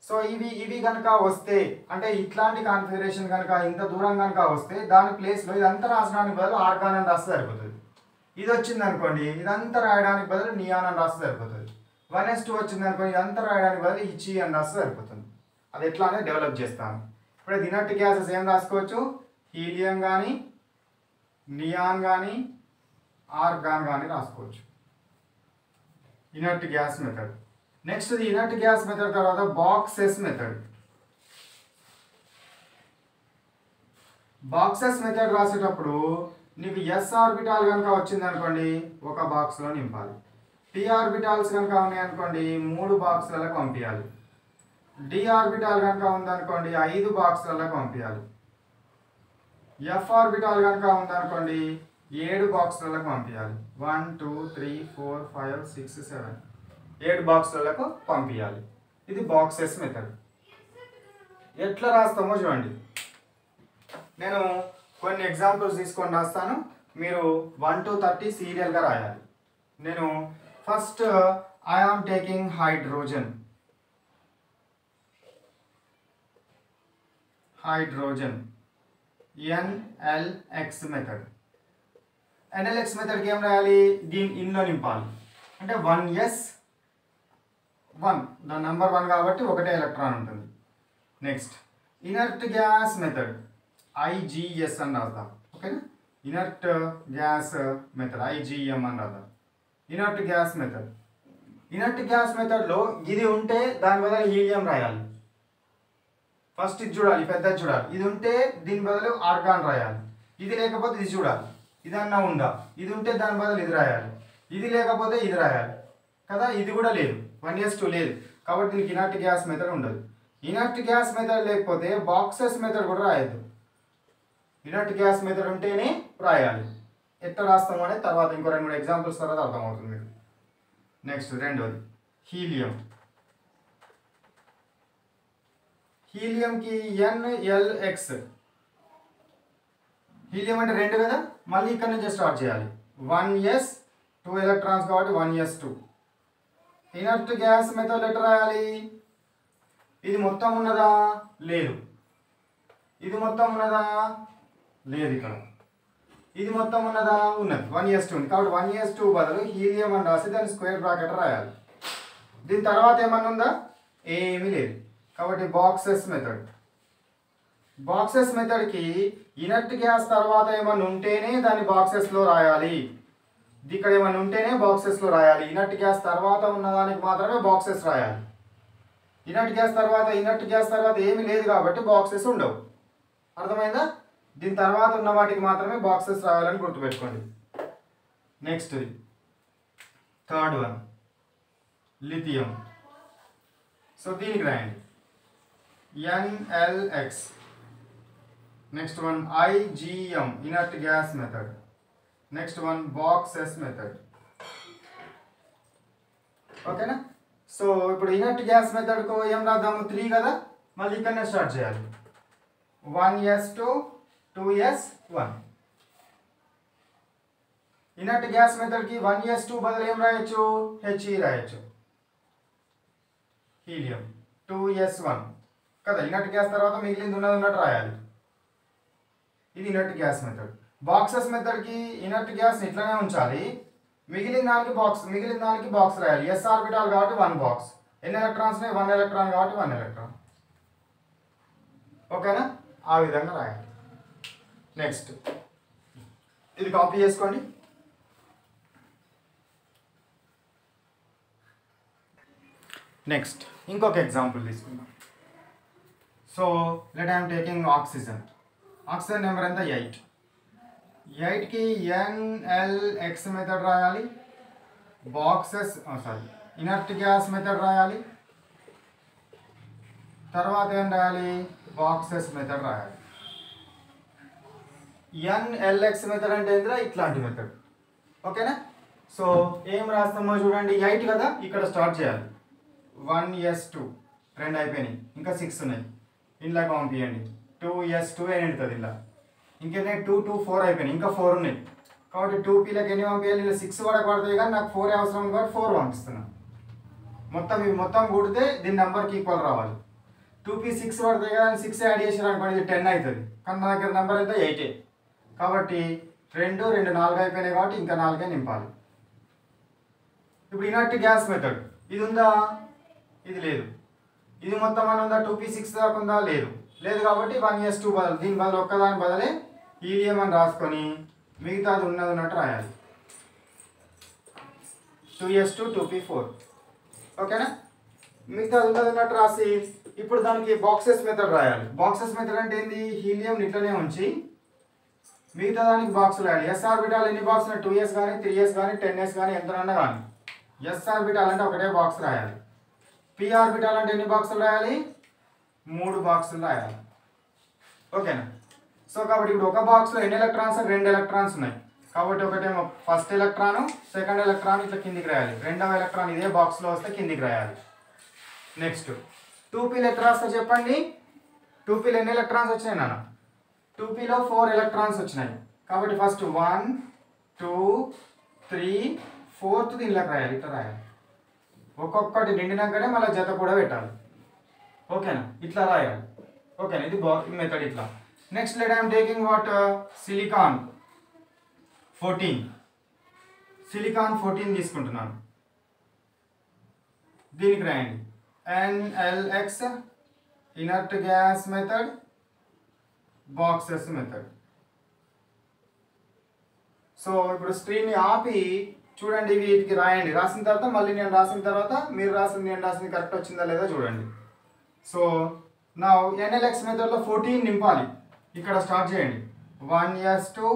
So ఇవి కనుక వస్తే, అంటే ఇట్లాంటి కాన్ఫిగరేషన్ కనుక ఇంత దూరం కనుక వస్తే దాని ప్లేస్లో ఇదంతా రాసడానికి బదులు ఆర్గాన్ అని రాస్తే సరిపోతుంది. ఇది వచ్చింది అనుకోండి, ఇదంతా రాయడానికి బదులు నియాన్ అని రాస్తే సరిపోతుంది. 1s2 వచ్చింది అనుకోండి, ఇదంతా రాయడానికి బదులు ఇచ్చి అని రాస్తే సరిపోతుంది. అది ఎట్లా అనేది డెవలప్ చేస్తాను. ఇప్పుడు ఇనర్ట్ గ్యాసెస్ ఏం రాసుకోవచ్చు, హీలియం కానీ, నియాన్ కానీ, ఆర్గాన్ కానీ రాసుకోవచ్చు. Inert gas method. Next inert gas method తర్వాత బాక్సెస్ మెథడ్. బాక్సెస్ మెథడ్ రాసేటప్పుడు నీకు ఎస్ ఆర్బిటాల్ కనుక వచ్చింది అనుకోండి, ఒక బాక్స్లో నింపాలి. పి ఆర్బిటాల్స్ కనుక ఉన్నాయి అనుకోండి, 3 బాక్స్లలో పంపించాలి. డి ఆర్బిటాల్ కనుక ఉందనుకోండి, 5 బాక్స్లలో పంపించాలి. ఎఫ్ ఆర్బిటాల్ కనుక ఉందనుకోండి, 7 బాక్స్లకు పంపించాలి. 1 2 3 4 5 6 7 7 బాక్స్లకు పంపించాలి. ఇది బాక్సెస్ మెథడ్. ఎట్లా రాస్తామో చూడండి. నేను కొన్ని ఎగ్జాంపుల్స్ తీసుకొని రాస్తాను, మీరు 1 to 30 సీరియల్గా రాయాలి. నేను first I am taking hydrogen. NLX method. NLX మెథడ్కి ఏం రాయాలి, దీని ఇన్లో నింపాలి. అంటే 1s 1 దాని నెంబర్ 1 కాబట్టి ఒకటే ఎలక్ట్రాన్ ఉంటుంది. Next inert gas method, IgS అని రాద్దాం. ఓకేనా. ఇనర్ట్ గ్యాస్ మెథడ్ IgM అని రాద్దాం. Inert gas method. Inert gas మెథడ్లో ఇది ఉంటే దాని బదులు హీలియం రాయాలి. ఫస్ట్ ఇది చూడాలి, పెద్దది చూడాలి. ఇది ఉంటే దీని బదులు ఆర్గాన్ రాయాలి. ఇది లేకపోతే ఇది చూడాలి, ఇదన్నా ఉందా. ఇది ఉంటే దాని బదులు ఇది రాయాలి. ఇది లేకపోతే ఇది రాయాలి కదా. ఇది కూడా లేదు, 1s2 లేదు కాబట్టి దీనికి ఇనర్ట్ గ్యాస్ మెథడ్ ఉండదు. ఇనర్ట్ గ్యాస్ మెథడ్ లేకపోతే బాక్సెస్ మెథడ్ కూడా రాయద్దు. ఇనర్ట్ గ్యాస్ మెథడ్ ఉంటేనే రాయాలి. ఎట్లా రాస్తాము అనేది తర్వాత ఇంకో 2-3 ఎగ్జాంపుల్స్ తర్వాత అర్థమవుతుంది మీకు. నెక్స్ట్ రెండోది హీలియం. హీలియంకి NLX. హీలియం అంటే 2 కదా, మళ్ళీ ఇక్కడ నుంచి స్టార్ట్ చేయాలి. 1s 2 ఎలక్ట్రాన్స్ కాబట్టి 1s2. ఇనర్ట్ గ్యాస్ మెథడ్ ఎట్లా రాయాలి, ఇది మొత్తం ఉన్నదా లేదు, ఇది మొత్తం ఉన్నదా లేదు. ఇక్కడ ఇది మొత్తం ఉన్నదా ఉన్నది 1s2 ఉంది కాబట్టి 1s2 బదులు హీలియం అని రాసి దాని స్క్వేర్ బ్రాకెట్ రాయాలి. దీని తర్వాత ఏమన్నా ఉందా ఏమీ లేదు కాబట్టి బాక్సెస్ మెథడ్కి ఇనర్ట్ గ్యాస్ తర్వాత ఏమన్నా ఉంటేనే దాన్ని బాక్సెస్లో రాయాలి. ఇక్కడ ఏమన్నా ఉంటేనే బాక్సెస్లో రాయాలి. ఇనర్ట్ గ్యాస్ తర్వాత ఉన్నదానికి మాత్రమే బాక్సెస్ రాయాలి. ఇనర్ట్ గ్యాస్ తర్వాత ఏమీ లేదు కాబట్టి బాక్సెస్ ఉండవు. అర్థమైందా? దీని తర్వాత ఉన్న వాటికి మాత్రమే బాక్సెస్ రాయాలని గుర్తుపెట్టుకోండి. Next third one lithium. So దీనికి రాయండి NLX. Next one IgM inert gas method. Next one boxes method. ఓకేనా? సో ఇప్పుడు ఇనర్ట్ గ్యాస్ మెథడ్కు ఏం రాద్దాము 3 కదా, మళ్ళీ ఇక్కడనే స్టార్ట్ చేయాలి. 1s2 2s1. Inert gas మెథడ్కి 1s2 బదులు ఏం రాయొచ్చు He రాయొచ్చు, హీలియం. 2s1 కదా, ఇనర్ట్ గ్యాస్ తర్వాత మిగిలింది ఉన్నట్టు రాయాలి. ఇది ఇనర్ట్ గ్యాస్ మెథడ్. బాక్సెస్ మెథడ్కి ఇనర్ట్ గ్యాస్ ఇట్లానే ఉంచాలి, మిగిలిన దానికి బాక్స్ రాయాలి. s ఆర్బిటాల్ కాబట్టి 1 బాక్స్, ఎన్ని ఎలక్ట్రాన్స్ 1 ఎలక్ట్రాన్ కాబట్టి 1 ఎలక్ట్రాన్. ఓకేనా? ఆ విధంగా రాయాలి. నెక్స్ట్ ఇది కాపీ చేసుకోండి. నెక్స్ట్ ఇంకొక ఎగ్జాంపుల్ తీసుకుందాం. So let I'm taking oxygen number ఎంత 8కి NLX మెథడ్ రాయాలి, ఇనర్ట్ గ్యాస్ మెథడ్ రాయాలి, తర్వాత ఏం రాయాలి బాక్సెస్ మెథడ్ రాయాలి. NLX మెథడ్ అంటే ఏంటంటే ఇట్లాంటి మెథడ్. ఓకేనా? సో ఏం రాస్తామో చూడండి. 8 కదా, ఇక్కడ స్టార్ట్ చేయాలి. 1s2 2 అయిపోయినాయి, ఇంకా 6 ఉన్నాయి. ఇలా పంపించండి. 2s2 అని ఉంటుంది. ఇలా ఇంకేంటే 2 2 4 అయిపోయినాయి, ఇంకా 4 ఉన్నాయి. కాబట్టి 2pలకు ఎన్ని పంపించాలి? ఇలా 6 వరకు పడతాయి కానీ నాకు 4 అవసరం కాబట్టి 4 పంపిస్తున్నాను. మొత్తం కూడితే దీని నెంబర్కి ఈక్వల్ రావాలి. 2p 6 పడతాయి కదా, 6 యాడ్ చేసారు అనుకోండి, ఇది 10 అవుతుంది. కానీ నా దగ్గర నెంబర్ అయితే 8. కాబట్టి 2 2 4 అయిపోయినాయి కాబట్టి ఇంకా 4 నింపాలి. ఇప్పుడు ఇనర్ట్ గ్యాస్ మెథడ్ ఇది ఉందా? ఇది లేదు. ఇది మొత్తం అని ఉందా? 2p 6 దాకా ఉందా? లేదు కాబట్టి 1s2 బదులు దీని బదులు ఒక్కదాని బదులే హీలియం అని రాసుకొని మిగతాది ఉన్నట్టు రాయాలి. 2s2 2p 4. ఓకేనా? మిగతాది ఉన్నట్టు రాసి ఇప్పుడు దానికి బాక్సెస్ మెథడ్ రాయాలి. బాక్సెస్ మెథడ్ అంటే ఏంది? హీలియం ఇట్లనే ఉంచి మిగతా దానికి బాక్సులు రాయాలి. s ఆర్బిటాల్ ఎన్ని బాక్స్ ఉన్నాయి? 2s కానీ 3s కానీ 10s కానీ ఎంతనన్నా కానీ. s ఆర్బిటాల్ అంటే ఒకటే బాక్స్ రాయాలి. p ఆర్బిటాల్ అంటే ఎన్ని బాక్సులు రాయాలి? 3 బాక్సులు రాయాలి. ఓకేనా? సో కాబట్టి ఇప్పుడు ఒక బాక్స్లో ఎన్ని ఎలక్ట్రాన్స్? 2 ఎలక్ట్రాన్స్ ఉన్నాయి. కాబట్టి ఒకటేమో ఫస్ట్ ఎలక్ట్రాన్, సెకండ్ ఎలక్ట్రాన్ ఇట్లా కిందికి రాయాలి. రెండవ ఎలక్ట్రాన్ ఇదే బాక్స్లో వస్తే కిందికి రాయాలి. నెక్స్ట్ 2pలు ఎట్లా రాస్తా చెప్పండి. 2pలు ఎన్ని ఎలక్ట్రాన్స్ వచ్చినాయి నాన్న? 2pలో 4 ఎలక్ట్రాన్స్ వచ్చినాయి. కాబట్టి ఫస్ట్ 1 2 3 4th దీనిలోకి రాయాలి. ఇట్లా రాయాలి. ఒక్కొక్కటి నిండినాకనే మళ్ళీ జత కూడా పెట్టాలి. ఓకేనా? ఇట్లా రాయాలి. ఓకేనా? ఇది మెథడ్ ఇట్లా. Next let I'm taking what silicon 14 తీసుకుంటున్నాను. దీనికి రాయండి NLX inert gas method, boxes method. So ఇప్పుడు స్క్రీన్ని ఆపి చూడండి, వీటికి రాయండి. రాసిన తర్వాత మళ్ళీ నేను రాసిన తర్వాత మీరు నేను రాసింది కరెక్ట్ వచ్చిందా లేదా చూడండి. సో నా NLX మెథడ్లో 14 నింపాలి. ఇక్కడ స్టార్ట్ చేయండి. 1s2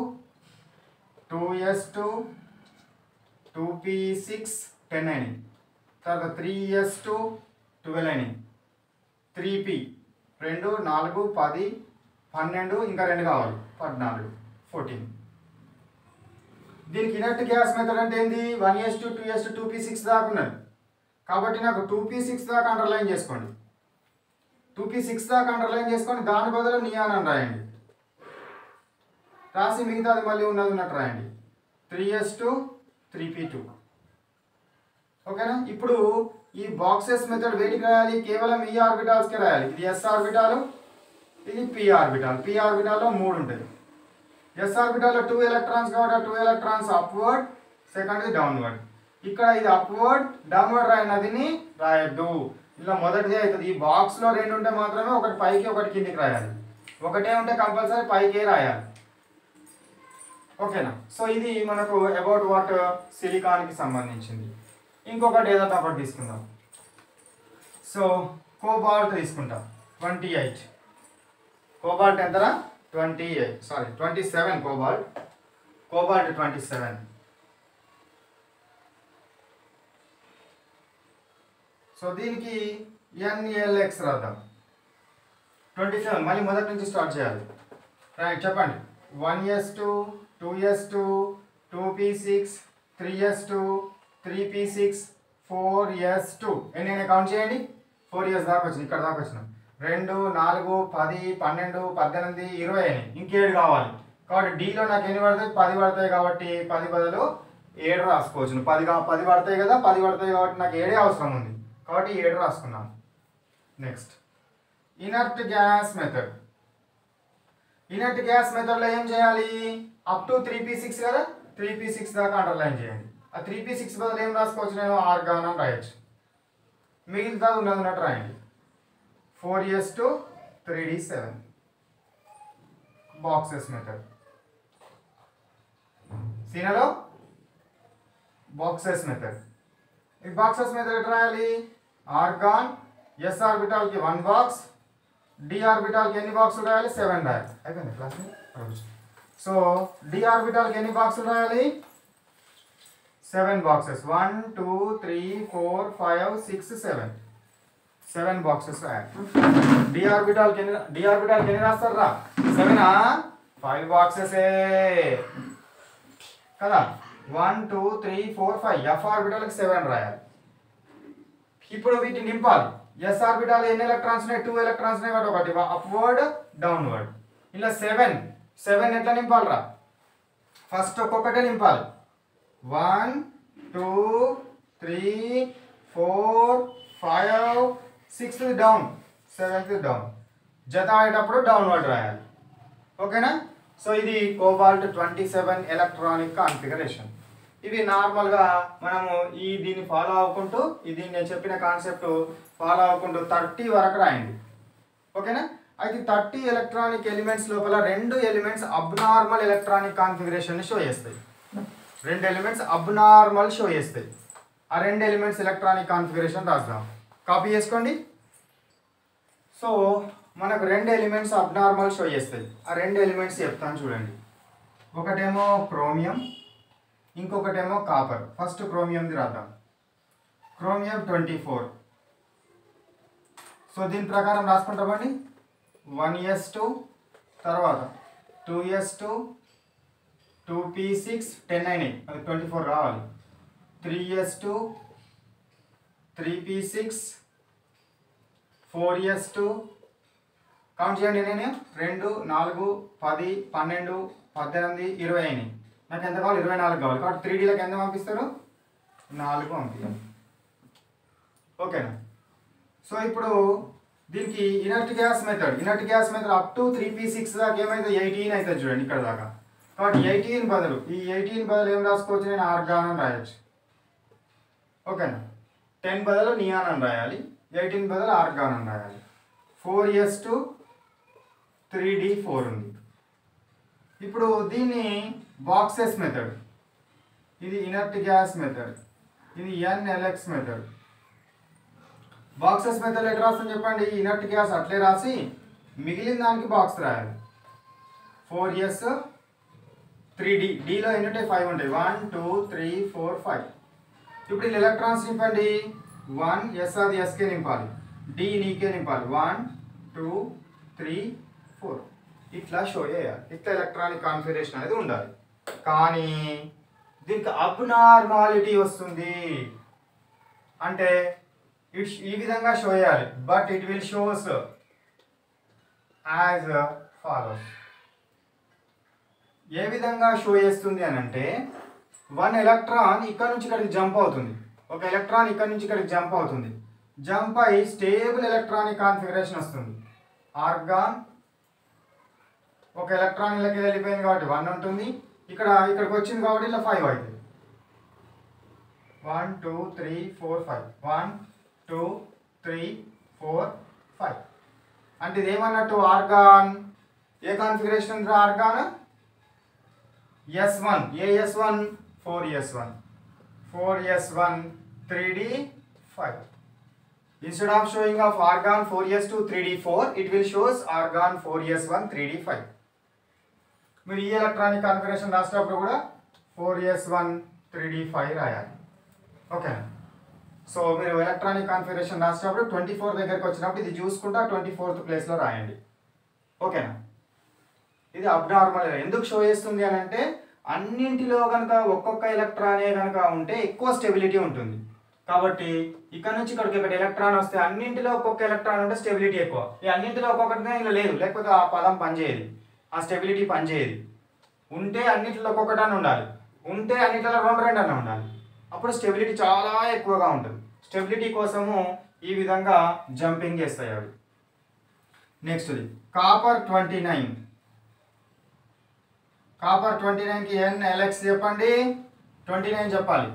2s2 2p6 10 అయినాయి. తర్వాత 3s2 12 అయినాయి. 3p 2 4 10 12 ఇంకా 2 కావాలి 14 14. దీనికి ఇనర్ట్ గ్యాస్ మెథడ్ అంటే ఏంది? 1s2 2s2 2p6 దాకా ఉన్నది. కాబట్టి నాకు 2p6 దాకా అండర్లైన్ చేసుకోండి. 2p6 దాకా అండర్లైన్ చేసుకొని దాని బదులు నియాన్ అని రాయండి. రాసి మిగతాది మళ్ళీ ఉన్నట్టు రాయండి. 3s2 3p2. ఓకేనా? ఇప్పుడు ఈ బాక్సెస్ మెథడ్ వేటికి రాయాలి? కేవలం ఈ ఆర్బిటాల్స్కే రాయాలి. ఇది s ఆర్బిటాలు, ఇది p ఆర్బిటాల్. p ఆర్బిటాల్లో 3 ఉంటుంది. ఎస్ ఆర్బిటాల్లో 2 ఎలక్ట్రాన్స్ కాబట్టి 2 ఎలక్ట్రాన్స్ అప్వర్డ్, సెకండ్ది డౌన్వర్డ్. ఇక్కడ ఇది అప్వర్డ్ డౌన్వర్డ్ రాయనదిని రాయొద్దు. ఇలా మొదటిది అవుతుంది. ఈ బాక్స్లో 2 ఉంటే మాత్రమే ఒకటి పైకి ఒకటి కిందికి రాయాలి. ఒకటే ఉంటే కంపల్సరీ పైకి రాయాలి. ఓకేనా? సో ఇది మనకు అబౌట్ వాట్ సిలికాన్కి సంబంధించింది. ఇంకొకటి ఏదో ఒకటి తీసుకుందాం. సో కోబాల్ట్ తీసుకుంటాం. 28 కోబాల్ట్ ఎంతరా? 27 కోబాల్ట్ 27. సో దీనికి NaLX రాద్దాం. 27 మళ్ళీ మొదటి నుంచి స్టార్ట్ చేయాలి. రైట్, చెప్పండి. 1s2 2s2 2p6 3s2 3p6 4s2 ఎన్ని కౌంట్ చేయండి. 4s దాకా వచ్చింది. ఇక్కడ దాకా వచ్చినాం. 2 4 10 12 18 20 అయినాయి. ఇంకేడు కావాలి కాబట్టి డీలో నాకు ఎన్ని పడతాయి? 10 పడతాయి కాబట్టి 10 బదులు 7 రాసుకోవచ్చు. 10 పడతాయి కదా, 10 పడతాయి కాబట్టి నాకు 7 అవసరం ఉంది కాబట్టి 7 రాసుకున్నాం. Next inert gas method. Inert gas మెథడ్లో ఏం చేయాలి? అప్ టు 3p6 కదా, 3p6 దాకా అండర్లైన్ చేయండి. ఆ 3p6 బదులు ఏం రాసుకోవచ్చు? నేను ఆర్గాన్ అని రాయొచ్చు. మిగిలితే ఉన్నట్టు రాయండి. 4s2 3d7 boxes method. సీనలో బాక్సెస్ మెథడ్. ఈ బాక్సెస్ మెథడ్ ఎట్లా రాయాలి? ఆర్గాన్ ఎస్ ఆర్బిటాల్కి 1 బాక్స్, డి ఆర్బిటాల్కి ఎన్ని బాక్సులు రాయాలి? 7 రాయాలి. అయిపోయింది క్లాస్. సో డి ఆర్బిటాల్కి ఎన్ని బాక్సులు రాయాలి? 7 బాక్సెస్. 1 2 3 4 5 6 7 బాక్సెస్ రాయాలి. డి ఆర్బిటాల్కి ఎన్ని రాస్తారు రా? 7 5 బాక్సెసే కదా. 1 2 3 4 5 ఎఫ్ ఆర్బిటాల్కి 7 రాయాలి. ఇప్పుడు వీటిని నింపాలి. ఎస్ ఆర్బిటాల్ ఎన్ని ఎలక్ట్రాన్స్ ఉన్నాయి? 2 ఎలక్ట్రాన్స్ ఉన్నాయి కాబట్టి ఒకటి అప్వర్డ్ డౌన్వర్డ్. ఇలా 7 ఎట్లా నింపాలిరా? ఫస్ట్ ఒక్కొక్కటే నింపాలి. 1 2 3 4 5 6 డౌన్, 7 డౌన్. జత అయ్యేటప్పుడు డౌన్వర్డ్ రాయాలి. ఓకేనా? సో ఇది కోబాల్ట్ 27 ఎలక్ట్రానిక్ కాన్ఫిగరేషన్. ఇవి నార్మల్గా మనము దీన్ని ఫాలో అవ్వకుంటూ ఇది నేను చెప్పిన కాన్సెప్ట్ ఫాలో అవ్వకుంటూ 30 వరకు రాయండి. ఓకేనా? అయితే 30 ఎలక్ట్రానిక్ ఎలిమెంట్స్ లోపల 2 elements abnormal electronic configuration show చేస్తాయి. 2 ఎలిమెంట్స్ అబ్నార్మల్ షో చేస్తాయి. ఆ 2 ఎలిమెంట్స్ ఎలక్ట్రానిక్ కాన్ఫిగరేషన్ రాద్దాం. కాపీ చేసుకోండి. సో మనకు 2 ఎలిమెంట్స్ అబ్నార్మల్ షో చేస్తాయి. ఆ 2 ఎలిమెంట్స్ చెప్తాను చూడండి. ఒకటేమో క్రోమియం, ఇంకొకటేమో కాపర్. ఫస్ట్ క్రోమియంది రాద్దాం. క్రోమియం 24. సో దీని ప్రకారం రాసుకుంటామండి. 1s2 తర్వాత 2s2 2p6 10 అయినాయి, అది 24 రావాలి. 3s2 3p6 4s2 కౌంట్ చేయండి. నేను 2 4 10 12 18 20 అయినాయి. నాకు ఎంత కావాలి? 24 కావాలి కాబట్టి 3Dలకు ఎంత పంపిస్తారు? 4 పంపించాలి. ఓకేనా? సో ఇప్పుడు దీనికి inert gas method up to 3p6 దాకా ఏమైతే 18 అవుతుంది చూడండి ఇక్కడ దాకా. కాబట్టి 18 బదులు ఏం రాసుకోవచ్చు? నేను ఆర్గాన్ అని రాయొచ్చు. ఓకేనా? 10 బదులు నియాన్ అని రాయాలి, 18 బదులు ఆర్గాన్ అని రాయాలి. 4s2 3d4 ఉంది. ఇప్పుడు దీన్ని బాక్సెస్ మెథడ్, ఇది ఇనర్ట్ గ్యాస్ మెథడ్, ఇది NLX మెథడ్. బాక్సెస్ మెథడ్ ఎట్లా రాస్తాను చెప్పండి. ఇనర్ట్ గ్యాస్ అట్లే రాసి మిగిలిన దానికి బాక్స్ రాయాలి. 4s 3d, డీలో ఎన్ని ఉంటాయి? 5 ఉంటాయి. 1 2 3 4 5. ఇప్పుడు ఈ ఎలక్ట్రాన్స్ నింపండి. 1 ఎస్ అది ఎస్కే నింపాలి, డి నీకే నింపాలి. 1 2 3 4 ఇట్లా షో చేయాలి. ఇట్లా ఎలక్ట్రానిక్ కాన్ఫిగరేషన్ అనేది ఉండాలి. కానీ దీనికి అబ్నార్మాలిటీ వస్తుంది అంటే ఈ విధంగా షో చేయాలి. But it will shows as follows. ఏ విధంగా షో చేస్తుంది అని అంటే 1 ఎలక్ట్రాన్ ఇక్కడ నుంచి ఇక్కడికి జంప్ అవుతుంది. ఒక ఎలక్ట్రాన్ ఇక్కడ నుంచి ఇక్కడికి జంప్ అవుతుంది. జంప్ అయి స్టేబుల్ ఎలక్ట్రానిక్ కాన్ఫిగరేషన్ వస్తుంది. ఆర్గాన్ ఒక ఎలక్ట్రాన్ ఇళ్ళకి వెళ్ళిపోయింది కాబట్టి 1 ఉంటుంది. ఇక్కడికి వచ్చింది కాబట్టి ఇలా 5 అవుతుంది. 1 2 3 4 5 1 2 3 4 5 అంటే ఇది ఏమన్నట్టు ఆర్గాన్ ఏ కాన్ఫిగరేషన్ ఉంది organ S1 AS1 4S1 4S1 3D5. Instead of showing of argon 4S2 3D4 it will shows argon 4S1 3D5. మీరు ఈ ఎలక్ట్రానిక్ కాన్ఫిగరేషన్ రాసేటప్పుడు కూడా 4S1 3D5 రాయాలి. ఓకేనా? సో మీరు ఎలక్ట్రానిక్ కాన్ఫిగరేషన్ రాసేటప్పుడు 24 దగ్గరికి వచ్చినప్పుడు ఇది చూసుకుంటా 24th ప్లేస్లో రాయండి. ఓకేనా? ఇది అబ్నార్మల్. ఎందుకు షో చేస్తుంది అని అంటే అన్నింటిలో కనుక ఒక్కొక్క ఎలక్ట్రానే కనుక ఉంటే ఎక్కువ స్టెబిలిటీ ఉంటుంది. కాబట్టి ఇక్కడ నుంచి ఇక్కడికి ఒక ఎలక్ట్రాన్ వస్తే అన్నింటిలో ఒక్కొక్క ఎలక్ట్రాన్ ఉంటే స్టెబిలిటీ ఎక్కువ. ఈ అన్నింటిలో ఒక్కొక్కటిగా ఇలా లేదు, లేకపోతే ఆ పదం పనిచేయదు, ఆ స్టెబిలిటీ పనిచేయదు. ఉంటే అన్నింటిలో ఒక్కొక్కటని ఉండాలి, ఉంటే అన్నింటిలో రెండు రెండు అన్న ఉండాలి. అప్పుడు స్టెబిలిటీ చాలా ఎక్కువగా ఉంటుంది. స్టెబిలిటీ కోసము ఈ విధంగా జంపింగ్ చేస్తాయి అవి. నెక్స్ట్ది కాపర్ 29. కాపర్ 29కి NLX చెప్పండి. 29 చెప్పాలి.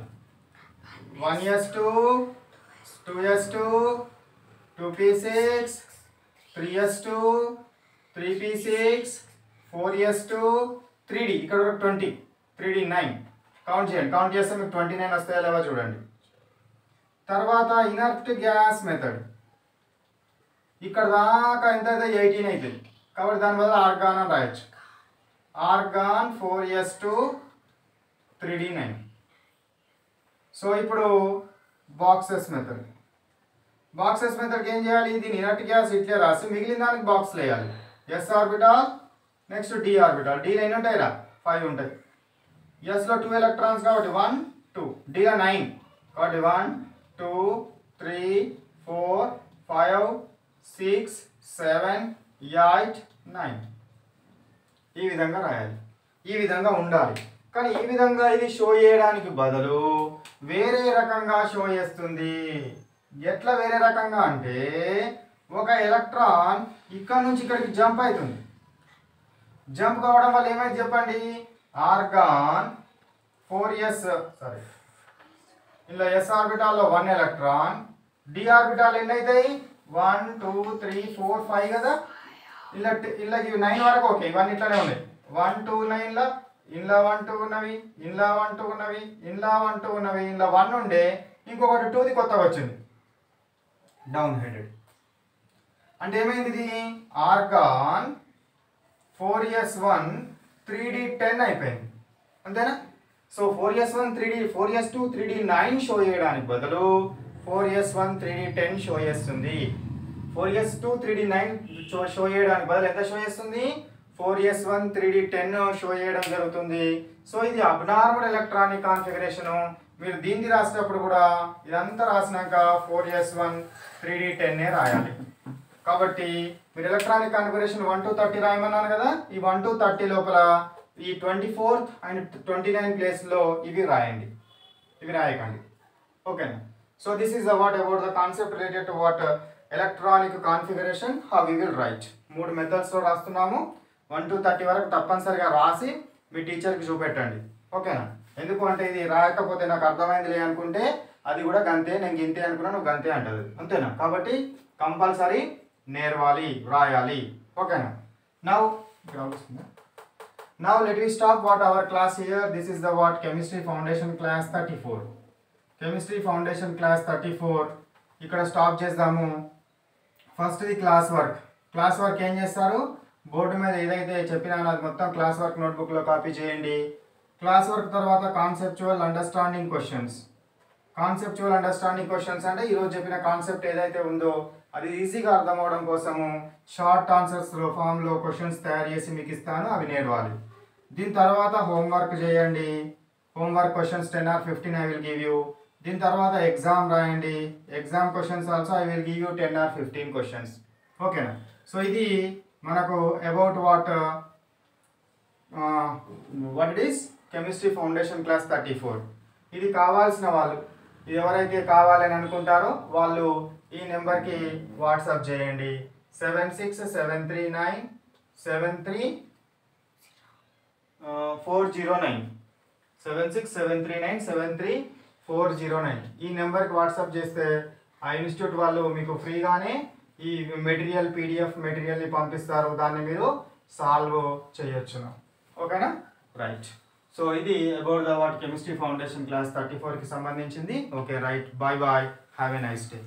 1s2 2s2 2p6 3s2 3p6 4s2 3d ఇక్కడ 20 3d 9 కౌంట్ చేయండి. కౌంట్ చేస్తే మీకు 29 వస్తాయో లేవో చూడండి. తర్వాత ఇనర్ట్ గ్యాస్ మెథడ్ ఇక్కడ దాకా ఎంత అయితే 18 అవుతుంది కాబట్టి దాని వల్ల ఆర్గాన్ అని రాయొచ్చు. Organ 4s2 3d9. సో ఇప్పుడు బాక్సెస్ మెథడ్. బాక్సెస్ మెథడ్కి ఏం చేయాలి? దీని ఇనర్ట్ గ్యాస్ ఇట్లే రాసి మిగిలిన దానికి బాక్స్లు వేయాలి. S orbital next D orbital. Dలో ఎన్ని ఉంటాయి రా? 5 ఉంటాయి. Sలో 2 ఎలక్ట్రాన్స్ కాబట్టి 1 2. Dలో 9 కాబట్టి 1 2 3 4 5 6 7 8 9 ఈ విధంగా రాయాలి. ఈ విధంగా ఉండాలి. కానీ ఈ విధంగా ఇది షో చేయడానికి బదులు వేరే రకంగా షో చేస్తుంది. ఎట్లా వేరే రకంగా అంటే ఒక ఎలక్ట్రాన్ ఇక్కడ నుంచి ఇక్కడికి జంప్ అవుతుంది. జంప్ కావడం వల్ల ఏమైంది చెప్పండి? ఆర్గాన్ 4s ఇలా S ఆర్బిటాల్లో 1 ఎలక్ట్రాన్, D ఆర్బిటాల్ ఎన్ని అవుతాయి? 1 2 3 4 5 కదా. ఇలా 9 వరకు ఓకే, ఇవన్నీ ఇట్లానే ఉన్నాయి. 1 2 9ల ఇంట్లో 1 2 ఉన్నవి, ఇంట్లో 1 2 ఉన్నవి, ఇంట్లో 1 2 ఉన్నవి, ఇంట్లో 1 ఉండే ఇంకొకటి 2ది కొత్తగా వచ్చింది డౌన్ హెడెడ్. అంటే ఏమైంది? ఇది ఆర్గాన్ 4s1 3d10 అయిపోయింది. అంతేనా? So 4s1 3d 4s2 3d9 show చేయడానికి బదులు 4s1 3d10 షో చేస్తుంది. 4s2 3d9 షో చేయడానికి బదులు ఎంత షో చేస్తుంది? 4s1 3d10 షో చేయడం జరుగుతుంది. సో ఇది అబ్నార్మల్ ఎలక్ట్రానిక్ కాన్ఫిగరేషను. మీరు దీన్ని రాసేటప్పుడు కూడా ఇదంతా రాసినాక 4s1 3d10 రాయాలి. కాబట్టి మీరు ఎలక్ట్రానిక్ కాన్ఫిగరేషన్ 1 to 30 రాయమన్నాను కదా. ఈ 1 to 30 లోపల ఈ 24th అండ్ 29 ప్లేస్లో ఇవి రాయండి, ఇవి రాయకండి. ఓకేనా? So this is what about the concept related to what electronic configuration how we will write. 3 మెథడ్స్లో రాస్తున్నాము. 1 to 30 వరకు తప్పనిసరిగా రాసి మీ టీచర్కి చూపెట్టండి. ఓకేనా? ఎందుకు అంటే ఇది రాయకపోతే నాకు అర్థమైంది అనుకుంటే అది కూడా గంతే, నేను గింతే అనుకున్నా నువ్వు గంతే అంటది. అంతేనా? కాబట్టి కంపల్సరీ నేర్వాలి, రాయాలి. ఓకేనా? Now let me stop what our class here. This is the what chemistry foundation class 34. Chemistry foundation class 34 ఇక్కడ స్టాప్ చేద్దాము. First the class work. Class work ఏం చేస్తారు? బోర్డు మీద ఏదైతే చెప్పినానో అది మొత్తం క్లాస్ వర్క్ నోట్బుక్లో కాపీ చేయండి. క్లాస్ వర్క్ తర్వాత conceptual understanding questions. Conceptual understanding questions అంటే ఈరోజు చెప్పిన కాన్సెప్ట్ ఏదైతే ఉందో అది ఈజీగా అర్థం అవడం కోసము షార్ట్ ఆన్సర్స్లో ఫామ్లో క్వశ్చన్స్ తయారు చేసి మీకు ఇస్తాను, అవి నేర్వాలి. దీని తర్వాత హోంవర్క్ చేయండి. Homework questions 10 or 15 I will give you. దీని తర్వాత ఎగ్జామ్ రాయండి. Exam questions also I will give you 10 or 15 questions. ఓకేనా? సో ఇది మనకు about what it is chemistry foundation class 34. ఇది కావాల్సిన వాళ్ళు ఎవరైతే కావాలని అనుకుంటారో వాళ్ళు ఈ నెంబర్కి వాట్సాప్ చేయండి. 7673973 409 76739 ఈ నెంబర్కి వాట్సాప్ చేస్తే ఆ ఇన్స్టిట్యూట్ వాళ్ళు మీకు ఫ్రీగానే ఈ మెటీరియల్ పీడిఎఫ్ మెటీరియల్ని పంపిస్తారు, దాన్ని మీరు సాల్వ్ చేయొచ్చును. ఓకేనా? రైట్. సో ఇది about the what chemistry foundation class 34కి సంబంధించింది. Okay right, bye bye, have a nice day.